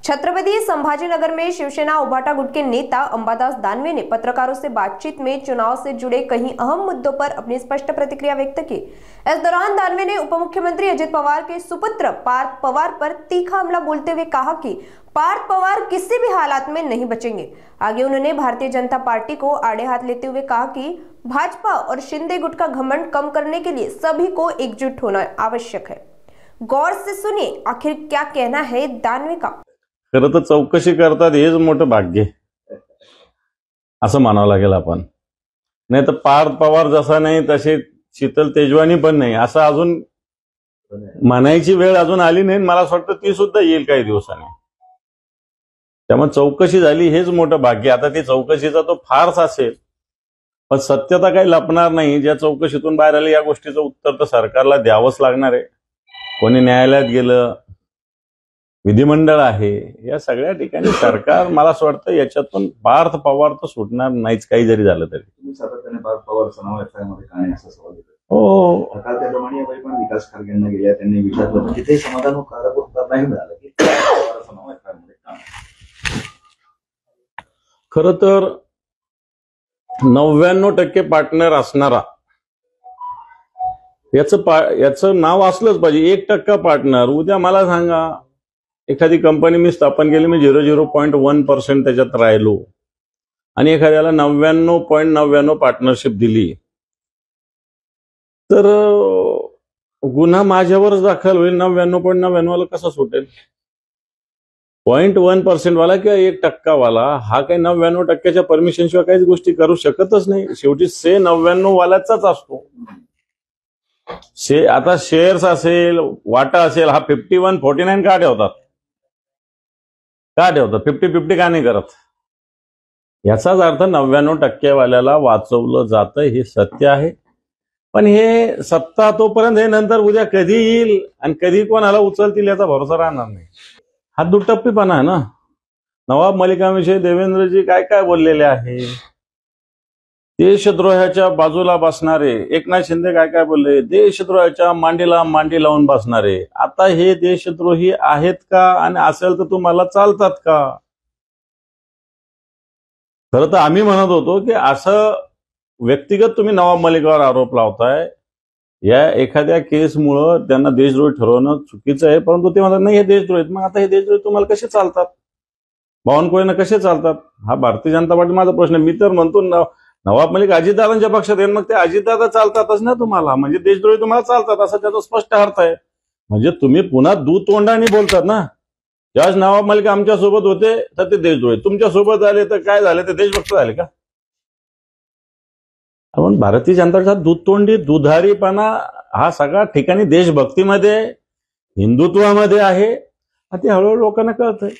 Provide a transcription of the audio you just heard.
छत्रपति संभाजीनगर में शिवसेना उभाटा गुट के नेता अंबादास दानवे ने पत्रकारों से बातचीत में चुनाव से जुड़े कई अहम मुद्दों पर अपनी स्पष्ट प्रतिक्रिया व्यक्त की। इस दौरान दानवे ने उप मुख्यमंत्री अजित पवार के सुपुत्र पार्थ पवार पर तीखा हमला बोलते हुए कहा कि पार्थ पवार किसी भी हालात में नहीं बचेंगे। आगे उन्होंने भारतीय जनता पार्टी को आड़े हाथ लेते हुए कहा कि भाजपा और शिंदे गुट का घमंड कम करने के लिए सभी को एकजुट होना आवश्यक है। गौर से सुनिए आखिर क्या कहना है दानवे का। खरं तर चौकशी करतात हेच मोठं भाग्य असं म्हणावं लागेल आपण। नाही तर पार्थ पवार जसा नाही तसे शीतल तेजवानी पण नाही असं अजून म्हणायची वेळ अजून आली नाही। मला असं वाटतं ती सुद्धा येईल काही दिवसांनी। त्यामुळे चौकशी झाली हेच मोठं भाग्य। आता ती चौकशीचा तो फार्स असेल पण सत्यता काही लपणार नाही। ज्या चौकशीतून बाहेर आली या गोष्टीचं उत्तर तर सरकारला द्यावंच लागणार आहे। कोणी न्यायालयात गेलं, विधिमंडळ आहे, या सगळ्या ठिकाणी सरकार मला असं वाटतं याच्यातून पार्थ पवार तर सुटणार नाहीच काही जरी झालं तरी। तुम्ही सातत्याने पार्थ पवारचं नाव एफआयआरमध्ये का नाही असं सवाल केला? हो, काल त्याप्रमाणे पण विकास खारगेंना गेल्या, त्यांनी विचारलं तिथे समाधानकारक उत्तर नाही मिळालं की पवारचं नाव एफआयआरमध्ये का नाही। खरं तर 99% पार्टनर असणारा याचं नाव असलंच पाहिजे। 1% पार्टनर उद्या मला सांगा एखादी कंपनी मी स्थापन केली, मी 0.1% त्याच्यात राहिलो आणि एखाद्याला 99.99 पार्टनरशिप दिली तर गुन्हा माझ्यावरच दाखल होईल। 99.99 कसं सुटेल? 0.1% वाला किंवा 1% वाला हा काही 99% परमिशन शिवाय काहीच गोष्टी करू शकतच नाही। शेवटी 99 वाल्याचाच असतो। आता शेअर्स असेल, वाटा असेल, हा 51-49 का ठेवतात? 50-50 का नाही करत? याचाच अर्थ 99% वाल्याला वाचवलं जातं हे सत्य आहे। पण हे सत्ता तोपर्यंत हे नंतर उद्या कधी येईल आणि कधी कोणाला उचलतील याचा भरोसा राहणार नाही। हा दुटप्पीपणा आहे ना। नवाब मलिकांविषयी देवेंद्रजी काय काय बोललेले आहे? देशद्रोहाच्या बाजूला बसणारे। एकनाथ शिंदे काय काय बोलले? देशद्रोहाच्या मांडीला मांडी लावून बसणारे। आता हे देशद्रोही आहेत का आणि असेल तर तुम्हाला चालतात का? खरं तर आम्ही म्हणत होतो की असं व्यक्तिगत तुम्ही नवाब मलिकवर आरोप लावताय, या एखाद्या केसमुळं त्यांना देशद्रोही ठरवणं चुकीचं आहे, परंतु ते म्हणतात नाही हे देशद्रोही आहेत। मग आता हे देशद्रोही तुम्हाला कसे चालतात? बावनकुळेंना कसे चालतात? हा भारतीय जनता पार्टी माझा प्रश्न। मी तर म्हणतो नवाब मलिक अजितदादांच्या पक्षात येईल, मग ते अजितदादा चालतातच ना तुम्हाला, म्हणजे देशद्रोही तुम्हाला चालतात असं त्याचा स्पष्ट अर्थ आहे। म्हणजे तुम्ही पुन्हा दुतोंडाने बोलतात ना। ज्यावेळेस नवाब मलिक आमच्या सोबत होते तर ते देशद्रोही, तुमच्या सोबत आले तर काय झाले? ते देशभक्त झाले का? आपण भारतीय जनता पक्षात दुतोंडी दुधारीपणा हा सगळ्या ठिकाणी देशभक्तीमध्ये, हिंदुत्वामध्ये आहे, ते हळूहळू लोकांना कळतंय।